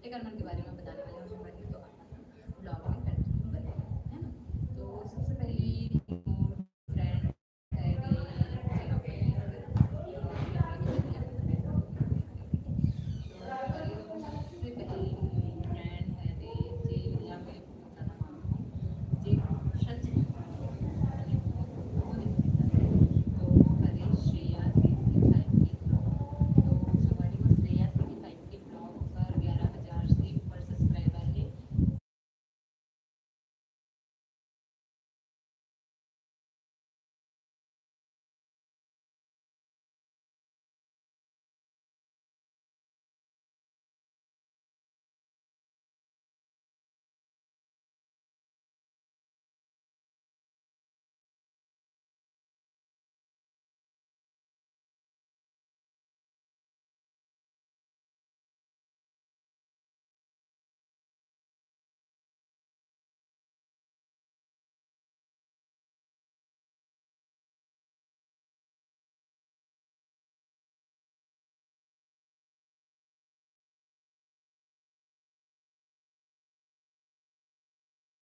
एक अरमान के बारे में बताने वाली हूँ, जो तो ब्लॉग में कंटिन्यू करेंगे, है ना। तो सबसे पहले फ्रेंड है जहाँ पे सबसे पहली फ्रेंड है जे या मैं बहुत ज़्यादा मानता हूँ जे सच में અને बहुत स्पेशल है। तो हरे श्रेया 75 के ब्लॉग, तो सवारी में श्रेया 75 के ब्लॉग पर 11,000 से ऊपर सब्सक्राइबर है।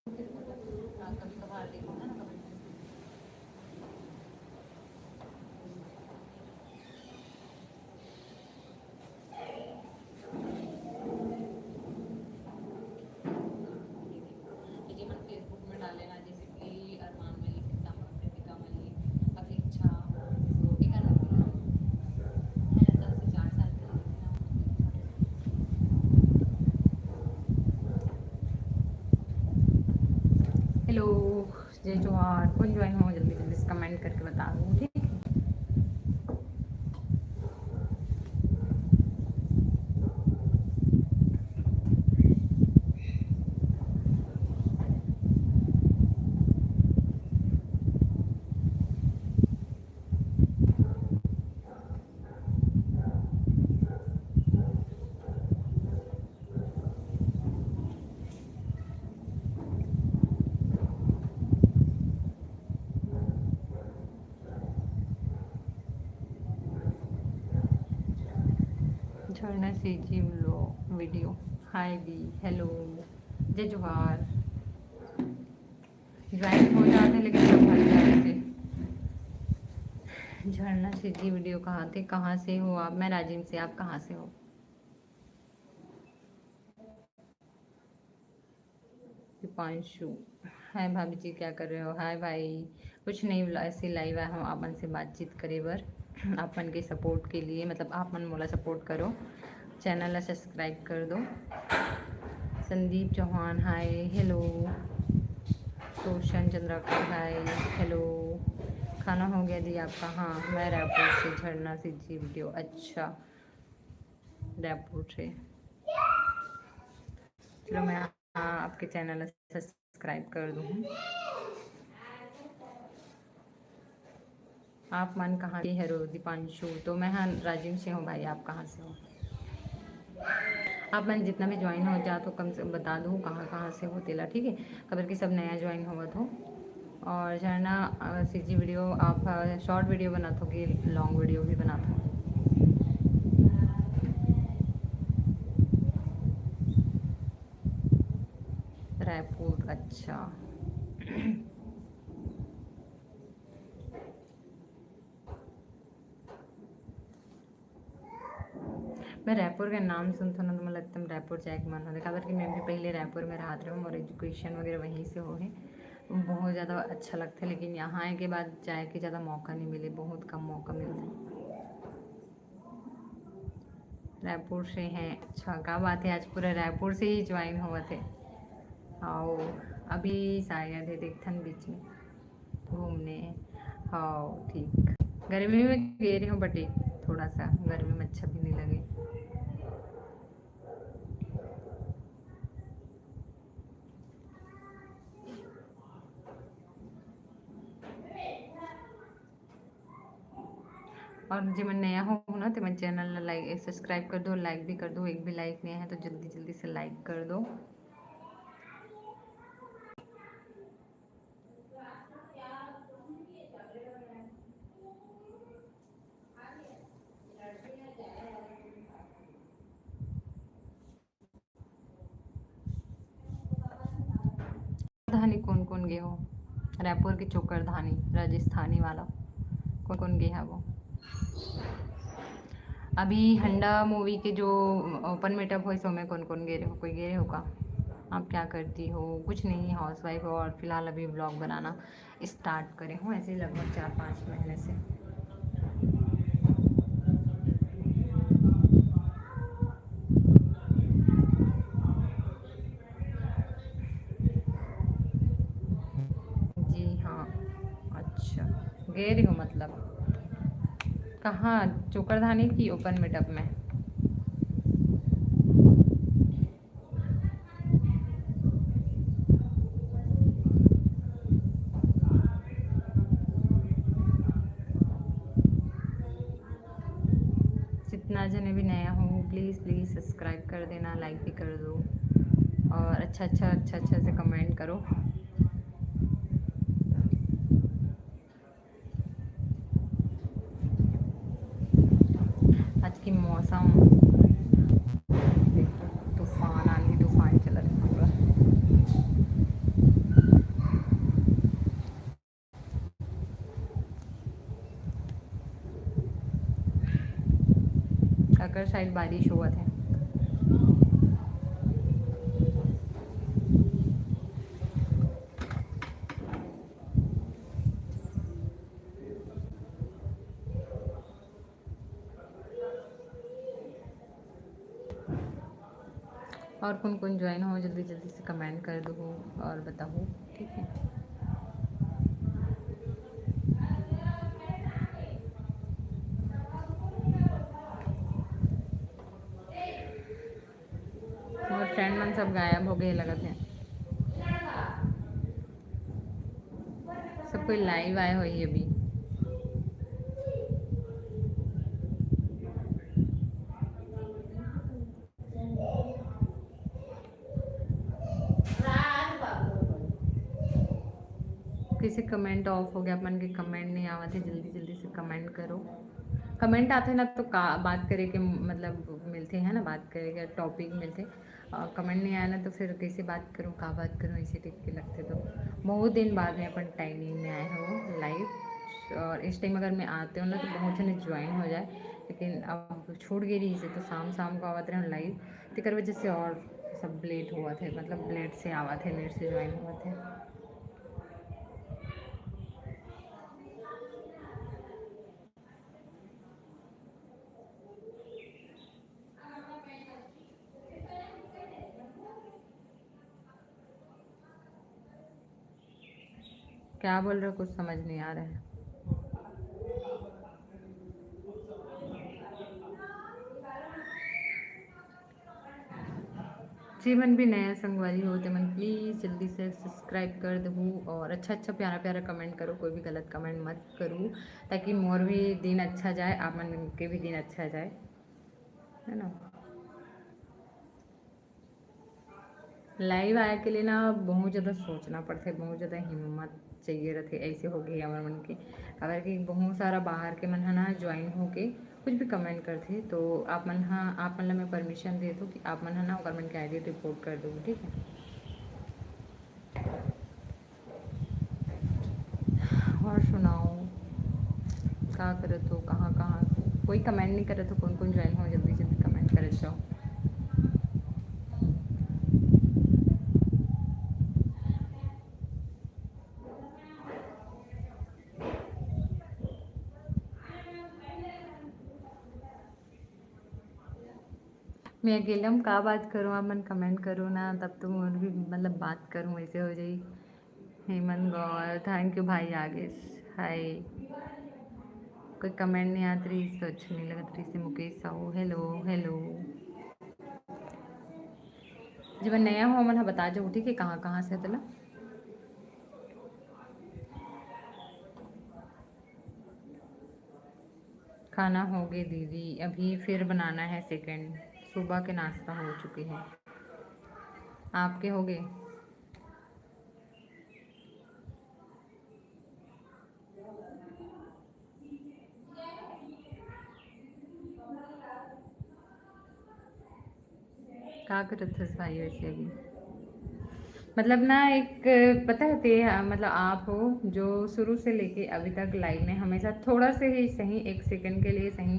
कभी कभार देखो ना कभी ये मन फेसबुक में डाले ना, जैसे कि अरमान मलिक, कृतिका मलिक, अपेक्षा, तो एक अरमान है ना 10 से 4 साल पहले थी ना। हेलो जय जोहार, कौन ज्वाइन हो जल्दी जल्दी से कमेंट करके बता दो, ठीक है। झरना से जी वीडियो, हाय वी, हेलो, जय जोहार। ज्वाइन हो जाते लेकिन सब भर जाते थे। झरना से जी वीडियो कहाँ थे, कहाँ से हो आप? मैं राजिम से, आप कहाँ से हो? दीपांशु, हाय भाभी जी क्या कर रहे हो? हाय भाई, कुछ नहीं ऐसे लाइव है, हम आपन से बातचीत करे बर आपन के सपोर्ट के लिए, मतलब आप मन मोला सपोर्ट करो, चैनल ला सब्सक्राइब कर दो। संदीप चौहान हाय हेलो, रोशन चंद्राकर हाय हेलो। खाना हो गया दी आपका? हाँ मैं रायपुर से, झरना से जी वीडियो, अच्छा रायपुर से। चलो मैं आपके चैनल सब्सक्राइब कर दूँ। आप मन कहाँ के है? दीपांशु, तो मैं हाँ राजिम से हूँ भाई, आप कहाँ से हो? आप मन जितना भी ज्वाइन हो जा तो कम से बता दो कहाँ कहाँ से हो तेला, ठीक है, खबर कि सब नया ज्वाइन हुआ हो। और झरना सी जी वीडियो आप शॉर्ट वीडियो बनाते हो कि लॉन्ग वीडियो भी बनाते हो? रायपुर, अच्छा। मैं रायपुर का नाम सुनता ना तो मैं लगता है रायपुर जाए के मन हो देखा, कि मैं भी पहले रायपुर में रहा हूँ और एजुकेशन वगैरह वहीं से हो है, बहुत ज़्यादा अच्छा लगता है, लेकिन यहाँ आए के बाद जाए के ज़्यादा मौका नहीं मिले, बहुत कम मौका मिलता है। रायपुर से हैं, अच्छा क्या बात है, आज पूरा रायपुर से ही ज्वाइन हुआ थे। आओ, अभी शायद है देखथन बीच में घूमने। हाँ ठीक, गर्मी में गए रही हूँ बटे, थोड़ा सा गर्मी में अच्छा भी नहीं लगे। और जो मैं नया हूँ ना तो मैं चैनल लाइक सब्सक्राइब कर दो, लाइक भी कर दो, एक भी लाइक नहीं है तो जल्दी जल्दी से लाइक कर दो। चोकरधानी कौन कौन गए हो? रायपुर की चोकरधानी राजस्थानी वाला कौन कौन गए है वो? अभी हंडा मूवी के जो ओपन मीटअप हुई सो में कौन कौन गए हो? कोई गए हो का? आप क्या करती हो? कुछ नहीं, हाउस वाइफ हो और फिलहाल अभी ब्लॉग बनाना स्टार्ट करे हूँ ऐसे लगभग 4-5 महीने से। जी हाँ। अच्छा, गए रही हो मतलब? कहाँ? चोकरधानी की ओपन मीटअप में? जितना जने भी नया हो प्लीज़ प्लीज़ सब्सक्राइब कर देना, लाइक भी कर दो और अच्छा से कमेंट करो। आज की मौसम देखो, तूफान आंधी तूफान चला रहा है पूरा। अगर शायद बारिश हुआ था। और कौन कौन ज्वाइन हो जल्दी जल्दी से कमेंट कर दो और बताओ, ठीक है? और फ्रेंड मन सब गायब हो गए लगत है। सब कोई लाइव आए हुई अभी। किसी कमेंट ऑफ हो गया, अपन के कमेंट नहीं आवा थे, जल्दी जल्दी से कमेंट करो। कमेंट आते ना तो का बात करे के मतलब मिलते हैं ना, बात करे के टॉपिक मिलते। कमेंट नहीं आया ना तो फिर कैसे बात करूँ, का बात करूँ, ऐसे टिक के लगते। तो बहुत दिन बाद में अपन टाइमिंग में आए हो लाइव, और इस टाइम अगर मैं आते हो ना तो बहुत जने ज्वाइन हो जाए, लेकिन अब छूट गई रही से तो शाम शाम को आवाते रहे लाइव, तो वजह से और सब लेट हुआ थे, मतलब लेट से आवा थे, लेट से ज्वाइन हुआ थे। क्या बोल रहे हो? कुछ समझ नहीं आ रहा है। जीवन भी नया संगवारी हो तो मन प्लीज़ जल्दी से सब्सक्राइब कर दो और अच्छा प्यारा प्यारा कमेंट करो, कोई भी गलत कमेंट मत करो, ताकि मोर भी दिन अच्छा जाए, आप मन के भी दिन अच्छा जाए, है ना? लाइव आया के लिए ना बहुत ज़्यादा सोचना पड़ता है, बहुत ज़्यादा हिम्मत चाहिए रहते, ऐसे हो गई हमारे मन के। अगर कि बहुत सारा बाहर के मन है ना ज्वाइन होके कुछ भी कमेंट करते तो आप मन, हाँ आप मन ला मैं परमिशन दे दो कि आप मन है ना ओकर मन के आईडी रिपोर्ट कर दो, ठीक है? और सुनाओ, का करत हो, कहाँ कहाँ कोई कमेंट नहीं करत हो, कौन कौन ज्वाइन हो जल्दी जल्दी कमेंट करत जाओ। मैं अकेले हम का बात करूँ, आप मन कमेंट करो ना, तब तो मैं भी मतलब बात करूँ, ऐसे हो जाई। हेमंत गौर, थैंक यू भाई आगे। हाय। कोई कमेंट नहीं आती रही तो अच्छा नहीं लगत रही से। Mukesh Sahu, hello hello. जब मैं नया हो मन बता जाओ, ठीक है? कहाँ कहाँ से तला। खाना हो गई दीदी, अभी फिर बनाना है सेकंड। सुबह के नाश्ता हो चुके हैं, आपके हो गए? क्या करत थे भाई वैसे अभी? मतलब ना एक पता है ते मतलब आप हो जो शुरू से लेके अभी तक लाइव में हमेशा थोड़ा से ही सही, 1 सेकंड के लिए सही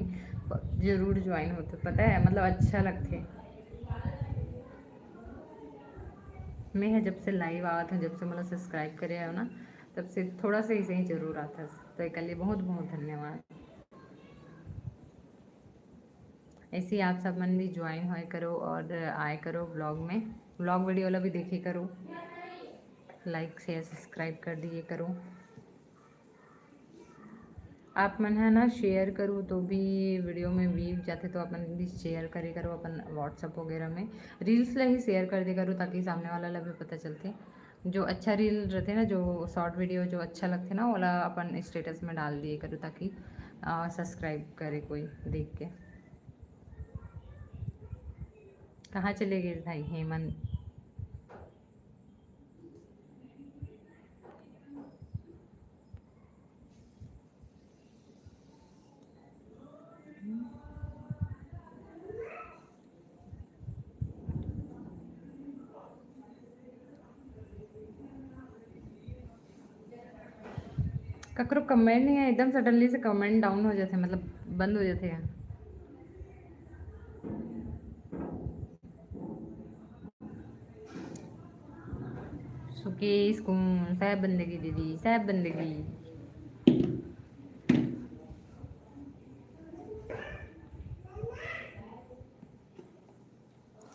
जरूर ज्वाइन होते, पता है मतलब अच्छा लगते। मैं है जब से लाइव आवा था, जब से मतलब सब्सक्राइब करे हो ना, तब से थोड़ा सा ही सही जरूर आता। तो एक लिए बहुत बहुत धन्यवाद। ऐसे ही आप सब मन भी ज्वाइन होए करो और आए करो ब्लॉग में, ब्लॉग वीडियो वाला भी देखे करो, लाइक शेयर सब्सक्राइब कर दिए करो। आप मन है ना शेयर करो तो भी वीडियो में व्यू जाते, तो अपन भी शेयर करे करो अपन व्हाट्सअप वगैरह में, रील्स ला ही शेयर कर दे करो ताकि सामने वाला ला भी पता चलते। जो अच्छा रील रहते ना, जो शॉर्ट वीडियो जो अच्छा लगते ना, वाला अपन स्टेटस में डाल दिए करो ताकि सब्सक्राइब करे कोई देख के। कहाँ चले गए भाई हेमंत? ककरो कमेंट नहीं है, एकदम सडनली से कमेंट डाउन हो जाते, मतलब बंद हो जाते हैं। सुकेश कौन साहब बंदगी, दीदी साहब बंदगी।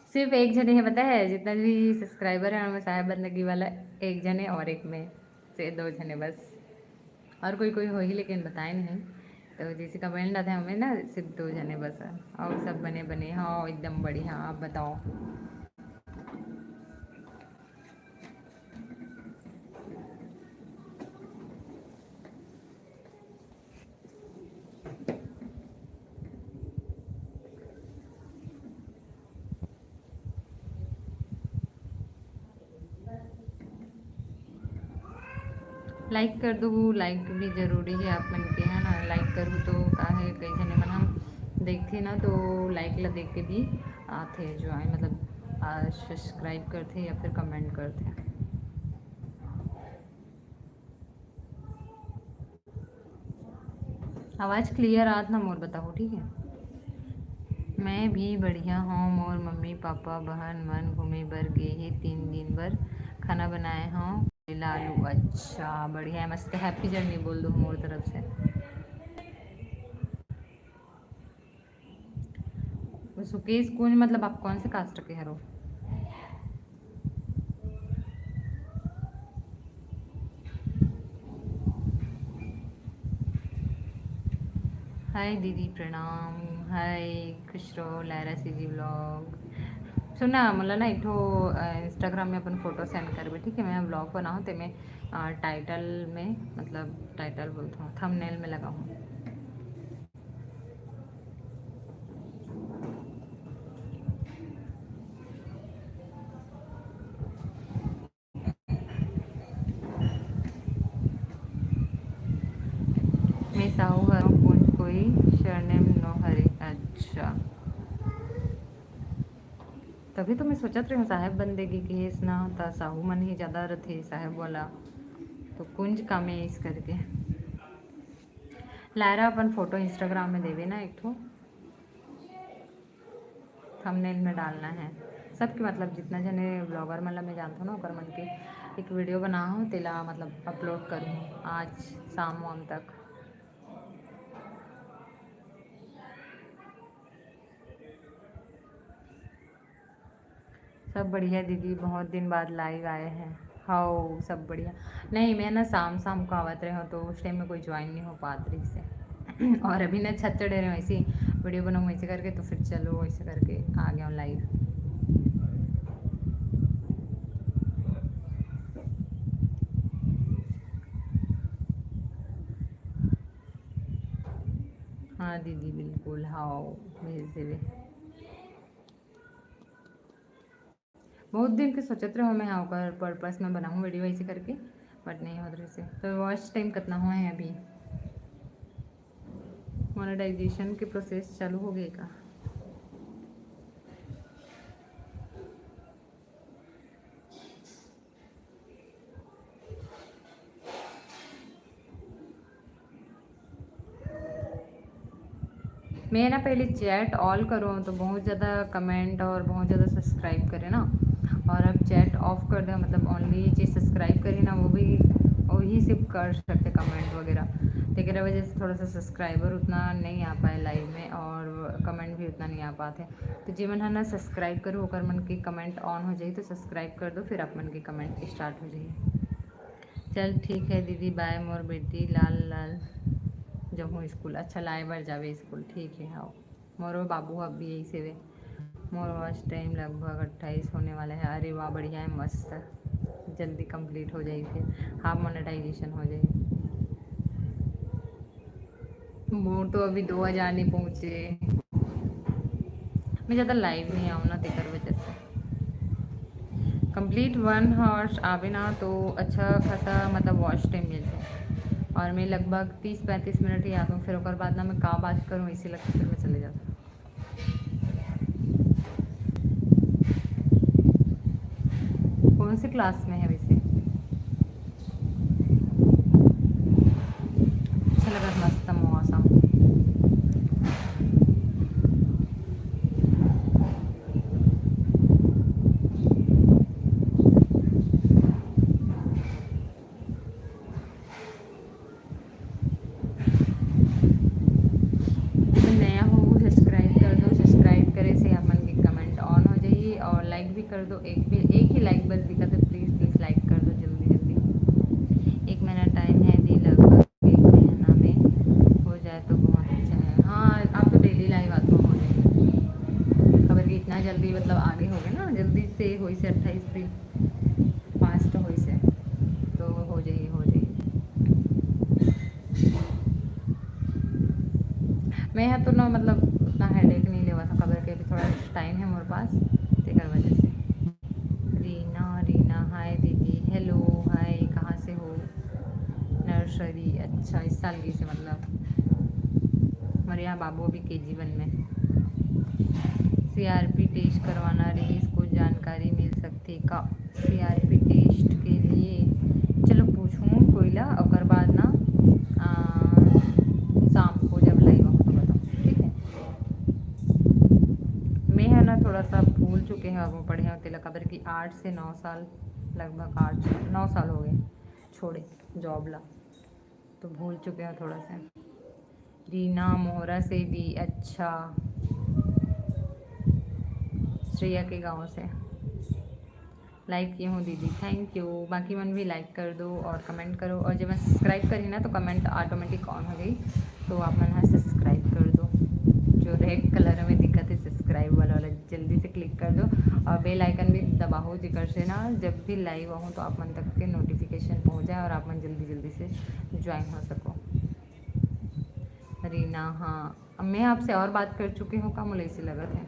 सिर्फ एक जने है पता है, जितना भी सब्सक्राइबर है उनमें साहब बंदगी वाला एक जने, और एक में से 2 जने बस। और कोई कोई हो ही लेकिन बताए नहीं। तो जैसे कमेंट आते हैं हमें ना, सिर्फ 2 जने बस है, और सब बने बने। हाँ एकदम बढ़िया, आप बताओ। लाइक कर दो, लाइक भी ज़रूरी है आप मन के, है ना। लाइक करूँ तो का है, कई जने मन हम देखते ना तो लाइक ला देख के भी आते जो आए, मतलब सब्सक्राइब करते या फिर कमेंट करते। आवाज़ क्लियर आत ना मोर बताओ, ठीक है। मैं भी बढ़िया हूँ, मोर मम्मी पापा बहन मन घूमे बर गे हे 3 दिन बर, खाना बनाए हूँ लालू। अच्छा बढ़िया है, मस्त, हैप्पी जर्नी बोल दो मोर तरफ से। सुकेश कुंज मतलब आप कौन से कास्ट के हरो? हाय दीदी प्रणाम। हाय खुश रहो, लायरा सीजी ब्लॉग। सुना मतलब ना एक ठो इंस्टाग्राम में अपन फोटो सेंड करबे, ठीक है। मैं ब्लॉग बनाऊँ तो मैं टाइटल में, मतलब टाइटल बोलता हूँ, थंबनेल में लगाऊँ। मैं साहू हूँ कुंज कोई सरनेम नो हरे। अच्छा तभी तो मैं सोचत रही हूँ साहेब बंदेगी केस ना, था साहू मन ही ज़्यादा रथे साहेब वाला, तो कुंज का में इस करके। लायरा अपन फोटो इंस्टाग्राम में देवे ना एक ठो, थंबनेल में डालना है सबके, मतलब जितना जने ब्लॉगर मतलब मैं जानता हूँ ना, ओकर मन के एक वीडियो बना हूँ तेला, मतलब अपलोड करूँ आज शाम वाम तक। सब बढ़िया दीदी, बहुत दिन बाद लाइव आए हैं। हाँ सब बढ़िया। नहीं मैं ना शाम शाम को आवत रहे हो, तो उस टाइम में कोई ज्वाइन नहीं हो पात रही से और अभी ना छत चढ़े रहे वैसे वीडियो बनाऊँ वैसे करके, तो फिर चलो वैसे करके आ गया हूँ लाइव। हाँ दीदी बिल्कुल, हाँ भेज देवे। बहुत दिन के सोचत रहो मैं, हाँ ओकर पर्पस में बनाऊँ वीडियो ऐसे करके, बट नहीं हो रही से। तो वॉच टाइम कितना हुआ है अभी? मोनेटाइजेशन के प्रोसेस चालू हो गए का? मैं ना पहले चैट ऑल करूँ तो बहुत ज़्यादा कमेंट और बहुत ज़्यादा सब्सक्राइब करे ना, और अब चैट ऑफ कर दें, मतलब ओनली चीज़ सब्सक्राइब करी ना, वो भी वही सिर्फ कर सकते कमेंट वगैरह। तो एक वजह से थोड़ा सा सब्सक्राइबर उतना नहीं आ पाए लाइव में, और कमेंट भी उतना नहीं आ पाते। तो जी मन है ना सब्सक्राइब करो, होकर मन की कमेंट ऑन हो जाए तो सब्सक्राइब कर दो, फिर आप मन की कमेंट स्टार्ट हो जाइए। चल ठीक है दीदी, बाय मोर बेटी लाल लाल जम्मू स्कूल। अच्छा लाए बार जावे स्कूल, ठीक है। हाँ मोरो बाबू अब भी यही से वे, मोर वॉच टाइम लगभग 28 होने वाला है। अरे वाह बढ़िया है, मस्त, जल्दी कंप्लीट हो जाए, फिर हाफ मोनेटाइजेशन हो जाए। वो तो अभी 2000 नहीं पहुँचे, मैं ज़्यादा लाइव नहीं आऊँ ना, तेकर वजह से। कंप्लीट 1 हॉर्स आवे ना तो अच्छा खासा मतलब वॉच टाइम मिल जाए, और मैं लगभग 30-35 मिनट ही आता हूँ, फिर ओकर बाद ना मैं का बात करूँ इसी लगता, फिर मैं चले जाता हूँ। कौन सी क्लास में है वैसे? अच्छा लगा, मस्त मौसम। मैं नया हूँ, सब्सक्राइब कर दो, सब्सक्राइब करे से आप मन की कमेंट ऑन हो जाइए, और लाइक भी कर दो, एक ही लाइक बस दिखा तो प्लीज़ प्लीज़ लाइक कर दो जल्दी जल्दी। 1 महीना टाइम है दी, लगभग 1 महीना में हो जाए तो बहुत अच्छा है। हाँ आप तो डेली लाइव आते हो जाएगी, खबर कि इतना जल्दी मतलब आगे हो गए ना, जल्दी से हो से 28 भी पास तो हो से, तो हो जाइए हो जाइए। मैं यहाँ तो ना मतलब उतना हेडेक नहीं लेवा था, खबर के अभी थोड़ा टाइम है मेरे पास, तेकर वजह से। रीना रीना हाय दीदी, हेलो हाय, कहाँ से हो? नर्सरी, अच्छा इस साल की से मतलब। हमारे यहाँ बाबू अभी KG 1 में। CRP टेस्ट करवाना रही, कुछ जानकारी मिल सकती का CRP टेस्ट के लिए? चलो पूछूँ कोयला, और बाद ना शाम को जब लाइव आऊँ तो बताऊँ, ठीक है। मैं है ना थोड़ा सा भूल चुके हैं, अब पढ़े हैं तिलक खबर की 8 से 9 साल, लगभग 8-9 साल हो गए छोड़े जॉब ला, तो भूल चुके हैं थोड़ा सा। रीना मोहरा से भी, अच्छा श्रेया के गांव से। लाइक की हूँ दीदी, थैंक यू। बाकी मन भी लाइक कर दो और कमेंट करो, और जब मैं सब्सक्राइब करी ना तो कमेंट ऑटोमेटिक ऑन हो गई, तो आप मन यहाँ सब्सक्राइब कर दो, जो रेड कलर में दिखा थे सब्सक्राइब वाला जल्दी से क्लिक कर दो, और बेल आइकन भी दबाओ, जिक्र से ना जब भी लाइव आऊँ तो आप मन तक के नोटिफिकेशन पहुँच जाए, और आप मन जल्दी जल्दी से ज्वाइन हो सको। रीना हाँ, अब मैं आपसे और बात कर चुकी हूँ का मुझे इसी लगा था।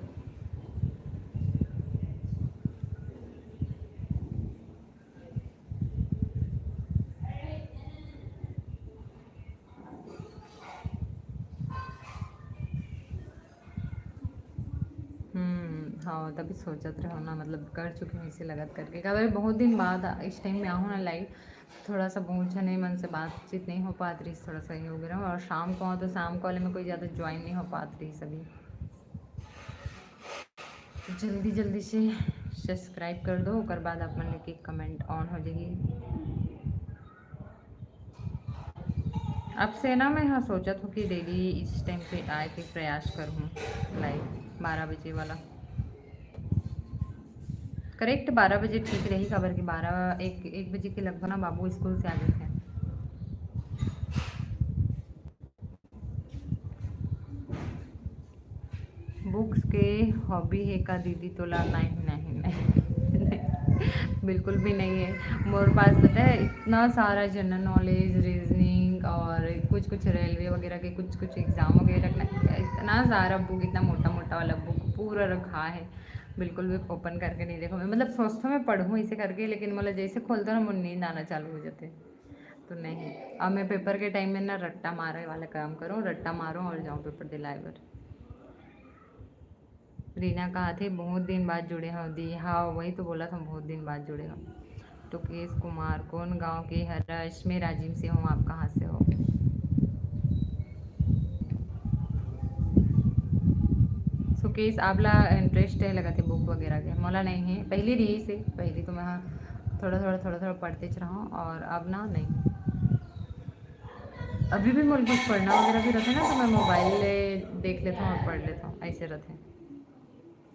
हाँ तभी सोचत रहो ना, मतलब कर चुकी हूँ इसे लगत करके, अगर बहुत दिन बाद इस टाइम में आहूँ ना लाइव, थोड़ा सा पहुँचा नहीं, मन से बातचीत नहीं हो पाती रही, थोड़ा सा ये हो गया, और शाम को आओ तो शाम को वाले में कोई ज़्यादा ज्वाइन नहीं हो पाती रही सभी, तो जल्दी जल्दी से सब्सक्राइब कर दो, और बाद अपन की कमेंट ऑन हो जाएगी। अब से ना मैं हाँ सोचा था कि डेली इस टाइम पे आए के प्रयास करूँ लाइव 12 बजे वाला, करेक्ट 12 बजे ठीक रही, खबर की 1 बजे के लगभग ना बाबू स्कूल से आ गए थे। बुक्स के हॉबी है का दीदी? तो ला नहीं नहीं नहीं बिल्कुल भी नहीं है मोर पास, पता है इतना सारा जनरल नॉलेज, रीजनिंग, और कुछ कुछ रेलवे वगैरह के कुछ कुछ एग्ज़ाम वगैरह रखना, इतना सारा बुक, इतना मोटा मोटा वाला बुक पूरा रखा है, बिल्कुल भी ओपन करके नहीं देखो मैं, मतलब सोचता हूँ मैं पढ़ूँ इसे करके, लेकिन मतलब जैसे खोलता ना मुझे नींद आना चालू हो जाते, तो नहीं। अब मैं पेपर के टाइम में ना रट्टा मारे वाला काम करूँ, रट्टा मारूँ और जाऊँ पेपर दिलाए बर। रीना कहा थे बहुत दिन बाद जुड़े हो दी, हाँ वही तो बोला था, बहुत दिन बाद जुड़े हो। तो केस कुमार कौन गांव के? हर्ष, मैं राजिम से हूँ, आप कहाँ से हो? सुकेश आपला इंटरेस्ट है लगा थे बुक वगैरह के, मोला नहीं है पहली रही से, पहली तो मैं थोड़ा पढ़ते च रहा हूँ, और अब ना नहीं। अभी भी मोल कुछ पढ़ना वगैरह भी रहता है ना, तो मैं मोबाइल ले देख लेता हूँ और पढ़ लेता हूँ, ऐसे रहते हैं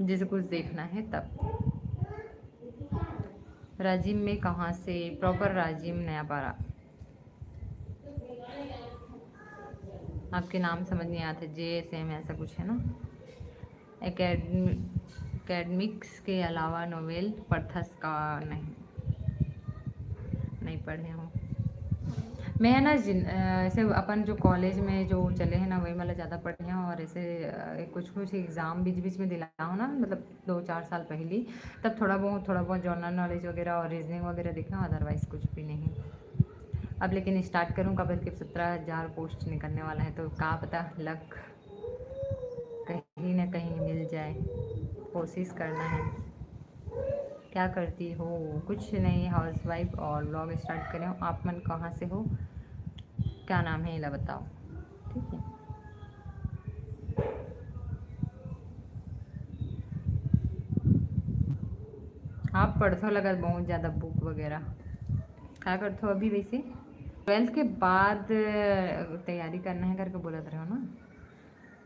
जैसे कुछ देखना है तब। राजिम में कहाँ से? प्रॉपर राजिम नया पारा। आपके नाम समझ नहीं आते, जे सेम ऐसा कुछ है ना। एकेडमिक्स के अलावा नोवेल पढ़थस का? नहीं, नहीं पढ़े हूँ मैं, है ना। ऐसे अपन जो कॉलेज में जो चले हैं ना, वही मतलब ज़्यादा पढ़े हैं, और ऐसे कुछ कुछ एग्ज़ाम बीच बीच में दिलाया हूँ ना, मतलब 2-4 साल पहले, तब थोड़ा बहुत जर्नल नॉलेज वगैरह और रीजनिंग वगैरह देखा, अदरवाइज़ कुछ भी नहीं। अब लेकिन स्टार्ट करूँ कब के 17,000 पोस्ट निकलने वाला है, तो क्या पता लक कहीं ना कहीं मिल जाए, कोशिश करना है। क्या करती हो? कुछ नहीं, हाउसवाइफ और ब्लॉग स्टार्ट करें। आप मन कहाँ से हो? क्या नाम है, इला बताओ। ठीक है। आप पढ़ते हो लगा बहुत ज़्यादा बुक वगैरह। क्या करते हो अभी वैसे? 12th के बाद तैयारी करना है करके बोलत रहे हो ना।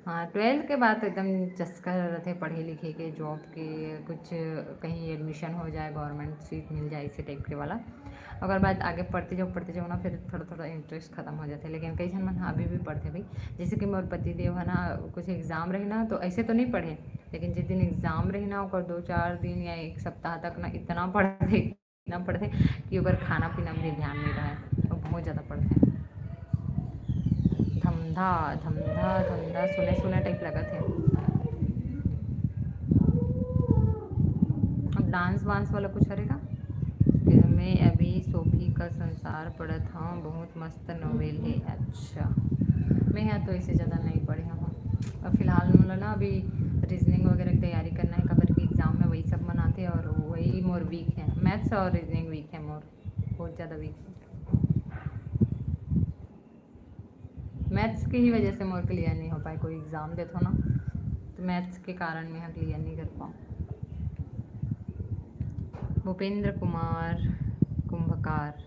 हाँ, 12th के बाद तो एकदम चस्का रहते पढ़े लिखे के, जॉब के, कुछ कहीं एडमिशन हो जाए, गवर्नमेंट सीट मिल जाए, इसी टाइप के वाला। अगर बाद आगे पढ़ते जाओ ना, फिर थोड़ा थोड़ा इंटरेस्ट खत्म हो जाता है। लेकिन कई जन मन हाँ अभी भी पढ़ते भाई, जैसे कि मोर पति देव है ना, कुछ एग्ज़ाम रही ना, तो ऐसे तो नहीं पढ़े, लेकिन जिस दिन एग्ज़ाम रही ना, और 2-4 दिन या एक सप्ताह तक ना इतना पढ़ते कि अगर खाना पीना में भी ध्यान नहीं रहा है, और बहुत ज़्यादा पढ़ते हैं। धमधा धमधा धमधा सुने सुने टाइप लगा थे। अब डांस वांस वाला कुछ करेगा? फिर मैं अभी सोफी का संसार पढ़ा था, बहुत मस्त नॉवेल है। अच्छा, मैं यहाँ तो इससे ज़्यादा नहीं पढ़ी हूँ। और फिलहाल मतलब ना अभी रीजनिंग वगैरह की तैयारी करना है, कबर की एग्ज़ाम में वही सब मनाते हैं, और वही मोर वीक है, मैथ्स और रीजनिंग वीक है मोर, बहुत ज़्यादा वीक है। मैथ्स की ही वजह से मोर क्लियर नहीं हो पाए, कोई एग्ज़ाम देते हो ना, तो मैथ्स के कारण मैं यहाँ क्लियर नहीं कर पाऊँ। भूपेंद्र कुमार कुंभकार।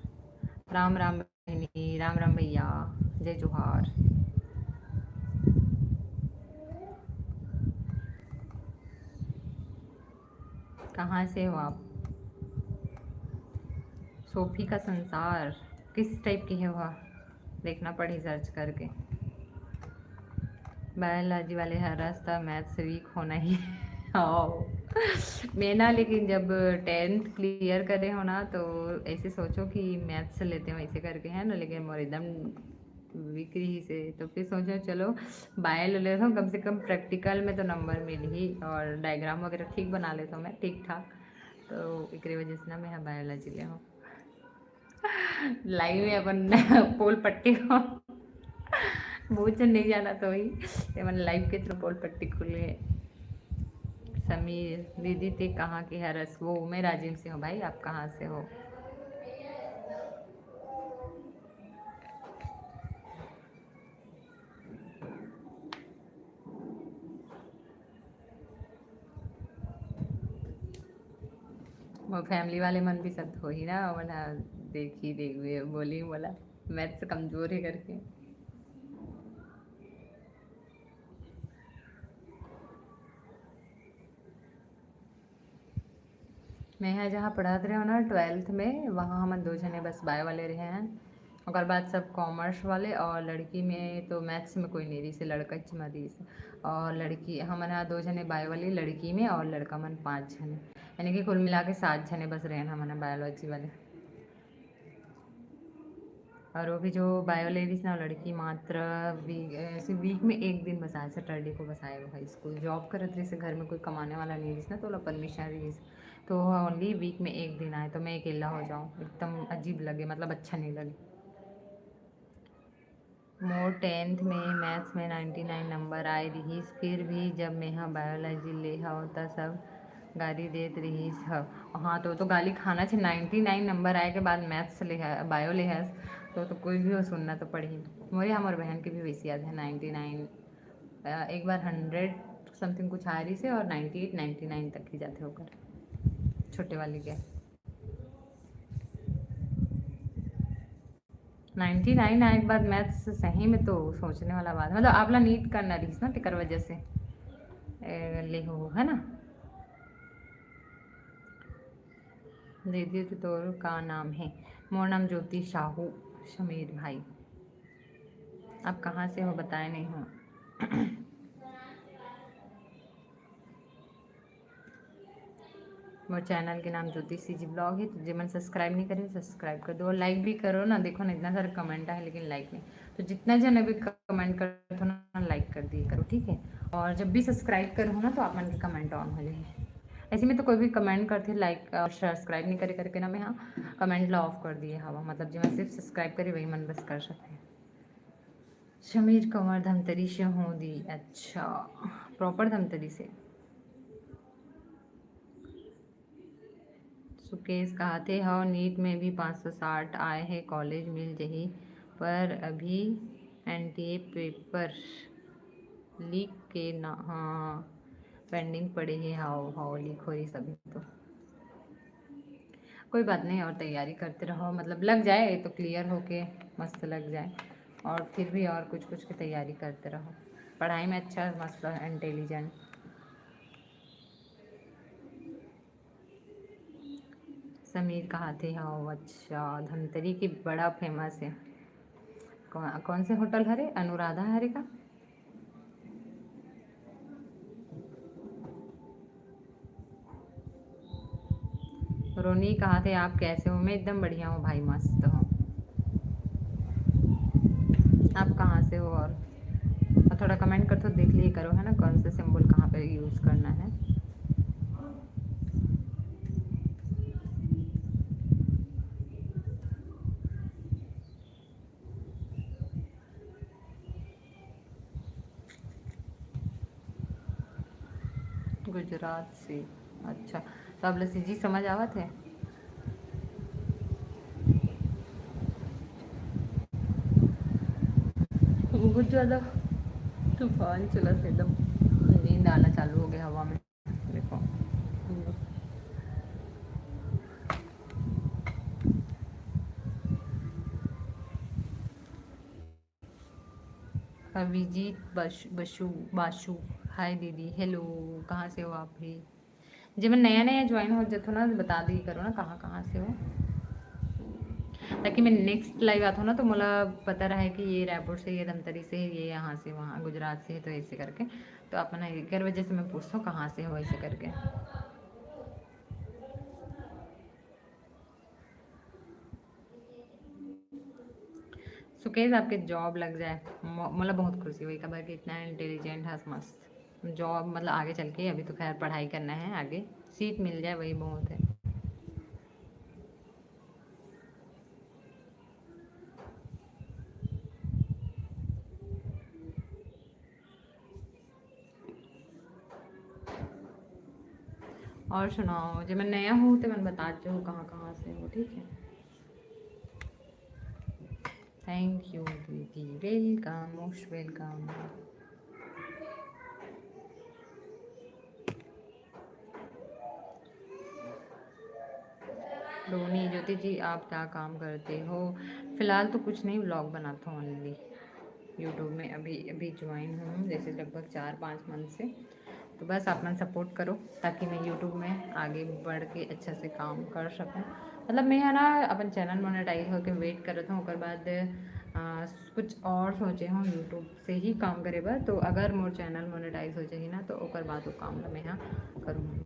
राम राम बहनी, राम राम भैया, जय जोहार। कहाँ से हो आप? सोफी का संसार किस टाइप की है वह? देखना पड़ी सर्च करके। बायोलॉजी वाले हर रास्ता मैथ्स वीक होना ही आओ। मैं ना, लेकिन जब 10th क्लियर करे हो ना, तो ऐसे सोचो कि मैथ्स लेते हो ऐसे करके, है ना, लेकिन मोर एकदम वीक ही से, तो फिर सोचो चलो बायो ले लेता हूँ, कम से कम प्रैक्टिकल में तो नंबर मिल ही, और डायग्राम वगैरह ठीक बना लेता हूँ मैं, ठीक ठाक। तो एक वजह से ना मैं बायोलॉजी ले हूँ। लाइव में अपन पोल पट्टी को बहुत जन नहीं जाना, तो वही मैंने लाइव के थ्रू पोल पट्टी खुली है। समीर दीदी ते कहाँ की है? रस वो मैं राजिम से हूँ भाई, आप कहाँ से हो? वो फैमिली वाले मन भी सब हो ही ना, बोला देखी देख बोली, बोला मैथ से कमज़ोर है करके। मैं यहाँ जहाँ पढ़ाते रहे हो ना 12th में, वहाँ हम 2 जने बस बायो वाले रहे हैं, और बाद सब कॉमर्स वाले, और लड़की में तो मैथ्स में कोई नहीं रही से, लड़का चमा रही से, और लड़की हम यहाँ 2 जने बायो वाली लड़की में, और लड़का मन 5 जने, यानी कि कुल मिला के 7 जने बस रहे हैं हमारे बायोलॉजी वाले। और वो भी जो बायो लेडीज ना, लड़की मात्र ऐसे वीक में एक दिन बस आए, सैटरडे को बस आए वो हाई स्कूल जॉब करत रही से, घर में कोई कमाने वाला नहीं रही ना, तो वो परमिशन रही, तो ओनली वीक में एक दिन आए, तो मैं अकेला हो जाऊँ, एकदम अजीब लगे, मतलब अच्छा नहीं लगे। मोर 10th में मैथ्स में 99 नंबर आए रही, फिर भी जब मैं हाँ बायोलॉजी ले हव त सब गाली देत रही सब। हाँ, तो गाली खाना छे, 99 नंबर आए के बाद मैथ्स ले बायो ले हस, तो कोई भी हो सुनना तो पड़ी। मोरे हमारे बहन की भी वैसी याद है 99, एक बार 100 समथिंग कुछ आ रही से, और 98 99 तक ही जाते होकर छोटे वाली के। 99 आए के बाद मैथ्स सही में तो सोचने वाला बात, मतलब आपला नीट करना रही ना तेकर वजह से ले हो, है ना। दीदी तो तोर का नाम है? मोर नाम ज्योति साहू। शमीर भाई, आप कहाँ से हो बताए नहीं हो। मोर चैनल के नाम ज्योति सी जी ब्लॉग है, तो जो मन सब्सक्राइब नहीं करे सब्सक्राइब कर दो, और लाइक भी करो ना। देखो ना इतना सारा कमेंट है लेकिन लाइक नहीं, तो जितना जन अभी कमेंट करते हो ना लाइक कर दिए करो, ठीक है। और जब भी सब्सक्राइब करो ना तो आप मन के कमेंट ऑन हो जाए। ऐसे में तो कोई भी कमेंट करते लाइक और सब्सक्राइब नहीं करे करके ना मैं हाँ कमेंट ला ऑफ कर दिए हवा, मतलब जो मैं सिर्फ सब्सक्राइब करे वही मन बस कर सकते हैं। शमीर कंवर धमतरी से हूँ दी। अच्छा, प्रॉपर धमतरी से। सुकेश कहते हो नीट में भी 560 आए हैं, कॉलेज मिल जही, पर अभी एनटीए पेपर लीक के ना, हाँ पेंडिंग पड़े हैं। हाओ हाओ लीक हो रही सभी तो कोई बात नहीं, और तैयारी करते रहो, मतलब लग जाए तो क्लियर होके मस्त लग जाए, और फिर भी और कुछ कुछ की तैयारी करते रहो। पढ़ाई में अच्छा मस्त इंटेलिजेंट। समीर कहाँ थे? हाँ अच्छा, धमतरी की बड़ा फेमस है। कौन से होटल हरे? अनुराधा हरे का। रोनी कहाँ थे? आप कैसे हो? मैं एकदम बढ़िया हूँ भाई, मस्त हूँ। आप कहाँ से हो? और थोड़ा कमेंट कर तो देख लिए करो, है ना, कौन से सिंबल कहाँ पे यूज़ करना है। गुजरात से। अच्छा, तो आप लसी जी समझ आवत है? बहुत ज़्यादा तूफान चला था एकदम, नींद आना चालू हो गया हवा में। देखो अभिजीत बशु बाशु। हाय दीदी, हेलो, कहाँ से हो आप भी? जी मैं नया नया ज्वाइन हो जाता ना, बता दी करो ना कहाँ कहाँ से हो, ताकि मैं नेक्स्ट लाइव आता हूँ ना तो मुला पता रहे कि ये रायपुर से, ये धमतरी से, ये यहाँ से, वहाँ गुजरात से है, तो ऐसे करके तो अपना एक वजह से मैं पूछता हूँ कहाँ से हो ऐसे करके। सुकेश आपके जॉब लग जाए मतलब बहुत खुशी हुई, खबर कि इतना इंटेलिजेंट है, मस्त जॉब, मतलब आगे चल के, अभी तो खैर पढ़ाई करना है, आगे सीट मिल जाए वही बहुत है। और सुनाओ, जब मैं नया हूँ तो मैं बताती हूँ कहाँ कहाँ से हो, ठीक है। थैंक यू दीदी, वेलकम, मोस्ट वेलकम। रोनी, ज्योति जी आप क्या काम करते हो? फिलहाल तो कुछ नहीं, व्लॉग बनाता हूँ ओनली यूट्यूब में, अभी अभी ज्वाइन हूँ जैसे लगभग 4-5 मंथ से, तो बस आप मन सपोर्ट करो ताकि मैं यूट्यूब में आगे बढ़ के अच्छा से काम कर सकूँ। मतलब मैं है ना अपन चैनल मोनेटाइज होकर वेट करत हूँ, ओकर बाद कुछ और सोचे हूँ यूट्यूब से ही काम करे बा, तो अगर मोर चैनल मोनेटाइज हो जाए ना तो ओकर बाद वो काम ला मैं यहाँ करूँ।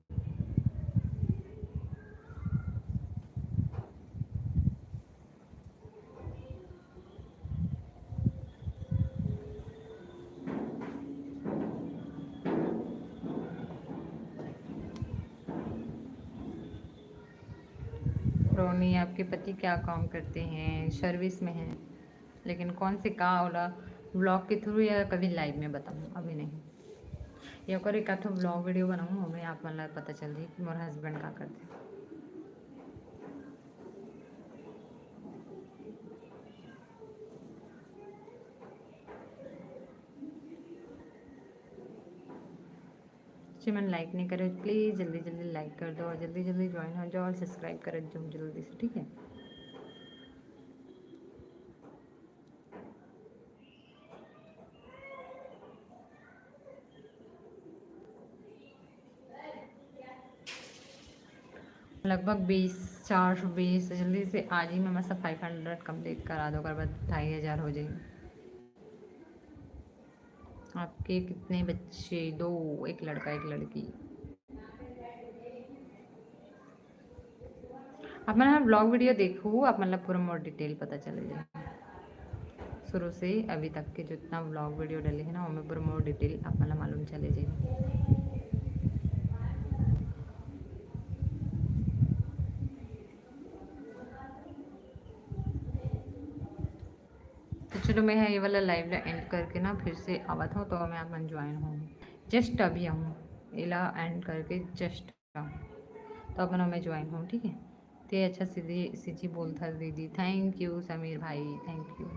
रोनी, आपके पति क्या काम करते हैं? सर्विस में हैं, लेकिन कौन से का वाला ब्लॉग के थ्रू या कभी लाइव में बताऊँ, अभी नहीं। या कर एक आधो ब्लॉग वीडियो बनाऊँ, हमें आप मन ला पता चल जाए कि मोर हस्बैंड का करते हैं। जी मैंने लाइक नहीं करे, प्लीज़ जल्दी जल्दी लाइक कर दो और जल्दी जल्दी ज्वाइन हो जाओ और सब्सक्राइब कर दो जल्दी से, ठीक है। लगभग 20, 420, जल्दी से आज ही मैं मतलब 500 कम्प्लीट करा दो, अगर बाद 2500 हो जाएगी। आपके कितने बच्चे? 2, एक लड़का एक लड़की। आप मैंने ब्लॉग वीडियो देखो, आप मतलब पूरा मोर डिटेल पता चले जाए, शुरू से अभी तक के जितना ब्लॉग वीडियो डले है ना, उनमें पूरा मोर डिटेल आप मतलब मालूम चले जाए। तो चलो मैं ये वाला लाइव एंड करके ना फिर से आवत हूँ, तो मैं आप ज्वाइन हूँ, जस्ट अभी आऊँ इला एंड करके जस्ट तो अपन मैं ज्वाइन हूँ, ठीक है। ते अच्छा सीधी सीधी बोलता दीदी, थैंक यू समीर भाई, थैंक यू।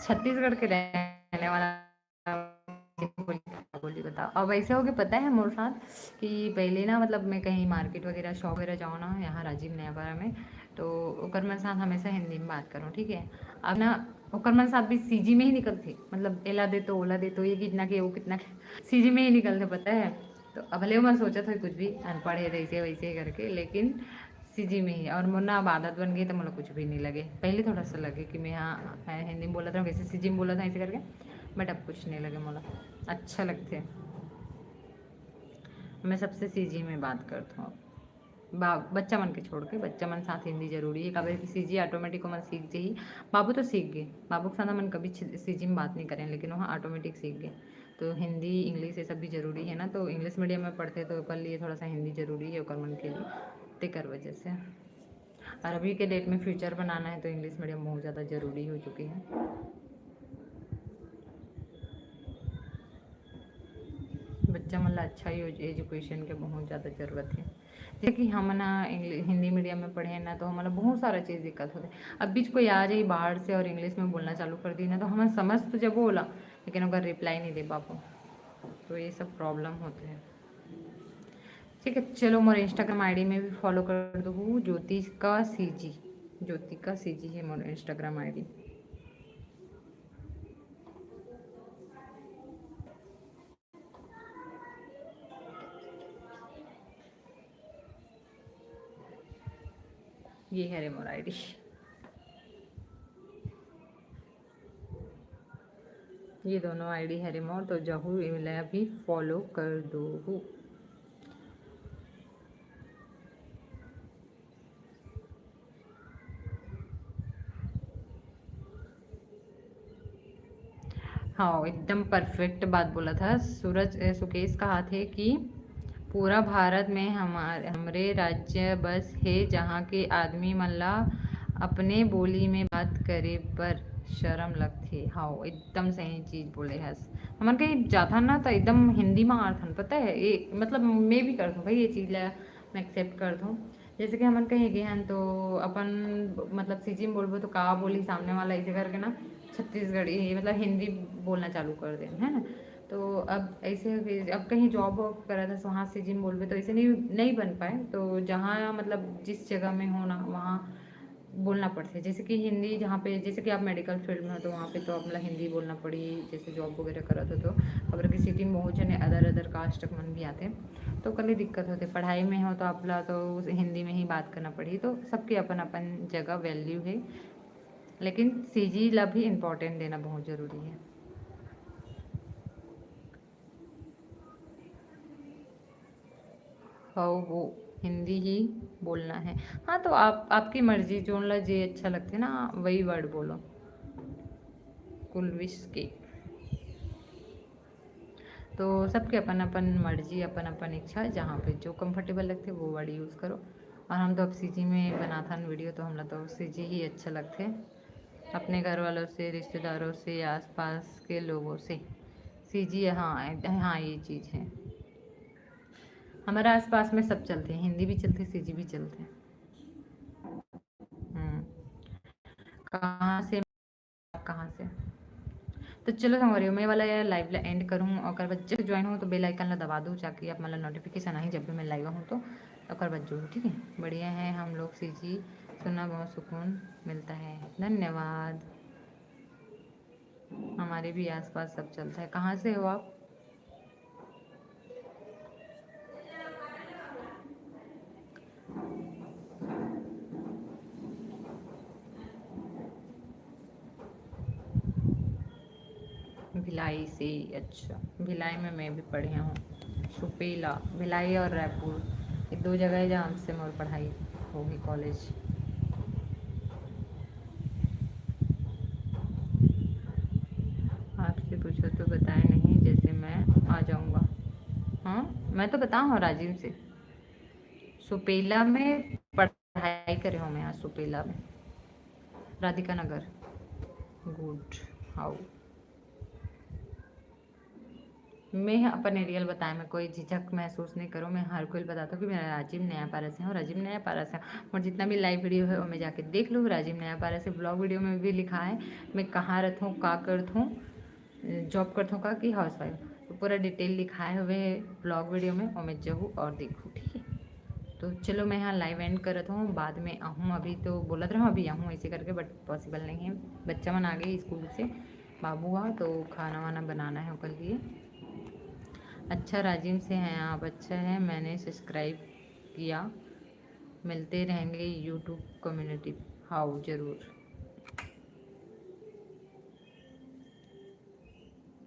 छत्तीसगढ़ के रहने वाला बोली बताओ। अब ऐसे हो गया, पता है मोर साथ कि पहले ना मतलब मैं कहीं मार्केट वगैरह शॉप वगैरह जाऊँ ना, यहाँ राजीव नयापारा में, तो ओकर मन साथ हमेशा हिंदी में बात करूँ, ठीक है। अब ना ओकर मन साथ भी सीजी में ही निकलते, मतलब एला दे तो ओला दे तो, ये कितना के वो कितना के सीजी में ही निकलते, पता है। तो अब भले मैं सोचा था कुछ भी अनपढ़ है वैसे वैसे करके, लेकिन सीजी में ही। और मुन्ना अब आदत बन गई तो मतलब कुछ भी नहीं लगे, पहले थोड़ा सा लगे कि मैं हाँ मैं हिंदी में बोला था वैसे सीजी में बोला था ऐसे करके, बट अब कुछ नहीं लगे मोला, अच्छा लगते हैं। मैं सबसे सीजी में बात करता हूँ, बच्चा मन के छोड़ के, बच्चा मन साथ हिंदी जरूरी है, कभी कि सीजी ऑटोमेटिक मन सीख जाइए। बाबू तो सीख गए, बाबू के साथ मन कभी सीजी में बात नहीं करें, लेकिन वहाँ ऑटोमेटिक सीख गए। तो हिंदी इंग्लिश ये सब भी ज़रूरी है ना, तो इंग्लिश मीडियम में पढ़ते तो कर लिए थोड़ा सा हिंदी ज़रूरी है ओकर मन के लिए, तेकर वजह से। और अभी के डेट में फ्यूचर बनाना है तो इंग्लिश मीडियम बहुत ज़्यादा ज़रूरी हो चुकी है। बच्चा मतलब अच्छा ही एजुकेशन के बहुत ज़्यादा ज़रूरत है। जैसे कि हम ना हिंदी मीडियम में पढ़े ना, तो हमारा बहुत सारा चीज़ दिक्कत होता है। अब बीच कोई आ जाए बाहर से और इंग्लिश में बोलना चालू कर दी ना, तो हमें समझ तो जब बोला, लेकिन अगर रिप्लाई नहीं दे पापो, तो ये सब प्रॉब्लम होते हैं। ठीक है, चलो मोर इंस्टाग्राम आईडी में भी फॉलो कर दो, ज्योतिका सीजी, ज्योतिका सीजी है मोर इंस्टाग्राम आईडी। ये है रे मोर आईडी। ये दोनों आईडी है रे मोर, तो जाहू इला भी फॉलो कर दो। हाँ एकदम परफेक्ट बात बोला था सूरज। सुकेश कहा थे कि पूरा भारत में हमरे राज्य बस है जहाँ के आदमी मल्ला अपने बोली में बात करे पर शर्म लगती। हाँ एकदम सही चीज़ बोले हस। हमन कहीं जाता ना तो एकदम हिंदी में आर्थन, पता है ये, मतलब मैं भी करता हूँ भाई ये चीज़ ला मैं एक्सेप्ट करता हूँ। जैसे कि हमन कहीं गए हैं तो अपन मतलब सीजी में बोलबो तो का बोली सामने वाला ऐसे करके ना छत्तीसगढ़ी मतलब हिंदी बोलना चालू कर दें, है ना। तो अब ऐसे अब कहीं जॉब वॉब करा था तो वहाँ से जिम बोल तो ऐसे नहीं नहीं बन पाए, तो जहाँ मतलब जिस जगह में हो ना वहाँ बोलना पड़ता है। जैसे कि हिंदी जहाँ पे, जैसे कि आप मेडिकल फील्ड में हो तो वहाँ पे तो मतलब हिंदी बोलना पड़ी, जैसे जॉब वगैरह करा था तो खबर की सिटी में बहुत जने अदर अदर कास्ट मन भी आते हैं, तो कल दिक्कत होते। पढ़ाई में हो तो आपला तो हिंदी में ही बात करना पड़ी, तो सबकी अपन अपन जगह वैल्यू है, लेकिन सीजी ला भी इम्पोर्टेंट देना बहुत ज़रूरी है। हाँ वो हिंदी ही बोलना है। हाँ तो आप आपकी मर्जी, जो ला जे अच्छा लगते ना वही वर्ड बोलो। कुलविश के तो सबके अपन अपन मर्जी, अपन अपन इच्छा, जहाँ पे जो कंफर्टेबल लगते वो वर्ड यूज़ करो। और हम तो अब सीजी में बना था वीडियो, तो हम लोग तो सीजी ही अच्छा लगते, अपने घर वालों से, रिश्तेदारों से, आसपास के लोगों से सीजी। हाँ हाँ ये चीज़ है, हमारे आसपास में सब चलते हैं, हिंदी भी चलते सीजी भी चलते हैं। कहाँ से, कहाँ से? तो चलो संगवारी मैं वाला यार लाइव ला एंड करूँ और बाद जब ज्वाइन हो तो बेल आइकन ला दबा दूँ ताकि आप मतलब नोटिफिकेशन आई जब भी मैं लाइव हूँ तो और बाद जो ठीक है। बढ़िया है हम लोग सीजी सुनना बहुत सुकून मिलता है। धन्यवाद। हमारे भी आसपास सब चलता है। कहाँ से हो आप? भिलाई से। अच्छा, भिलाई में मैं भी पढ़ी हूँ। सुपेला, भिलाई और रायपुर ये 2 जगह है जहाँ से मोर पढ़ाई होगी कॉलेज। आपसे पूछो तो बताए नहीं, जैसे मैं आ जाऊँगा। हाँ, मैं तो बताऊँ हूँ राजीव से। सुपेला में पढ़ाई करे हूँ मैं यहाँ सुपेला में, राधिका नगर। गुड। हाउ मैं अपन एरियल बताए, मैं कोई झिझक महसूस नहीं करूँ। मैं हर कोई बताता हूँ कि मेरा राजीव नया पारा से हूँ, राजीव नया पारा से हूँ। और जितना भी लाइव वीडियो है वो मैं जाके देख लूँ। राजीव नया पारा से ब्लॉग वीडियो में भी लिखा है मैं कहाँ रहता हूँ, का करता हूँ, जॉब करता हूँ का कि हाउस वाइफ, तो पूरा डिटेल लिखा है हुए ब्लॉग वीडियो में और मैं जाऊँ और देखूँ। ठीक है, तो चलो मैं यहाँ लाइव एंड करत हूँ, बाद में आहूँ। अभी तो बोलत रहा अभी आहूँ ऐसे करके, बट पॉसिबल नहीं है। बच्चा मन आ गई स्कूल से, बाबू आ तो खाना वाना बनाना है उसके लिए। अच्छा राजिम से हैं आप? अच्छा है, मैंने सब्सक्राइब किया। मिलते रहेंगे यूट्यूब कम्युनिटी। हाउ ज़रूर।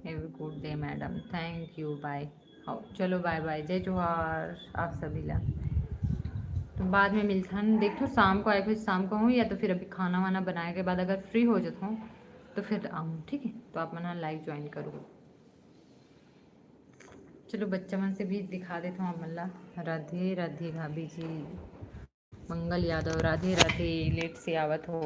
Have a good day madam. Thank you. Bye. हाउ चलो बाय बाय। जय जोहार आप सभी ला। तो बाद में मिलता हूँ, देखो शाम को आए, फिर शाम को हूँ या तो फिर अभी खाना वाना बनाए के बाद अगर फ्री हो जाता हूँ तो फिर आऊँ। ठीक है, तो आप मना लाइव ज्वाइन करो। चलो बच्चा मन से भी दिखा देता हूँ। मल्ला राधे राधे भाभी जी। मंगल यादव राधे राधे। लेट से आवत हो।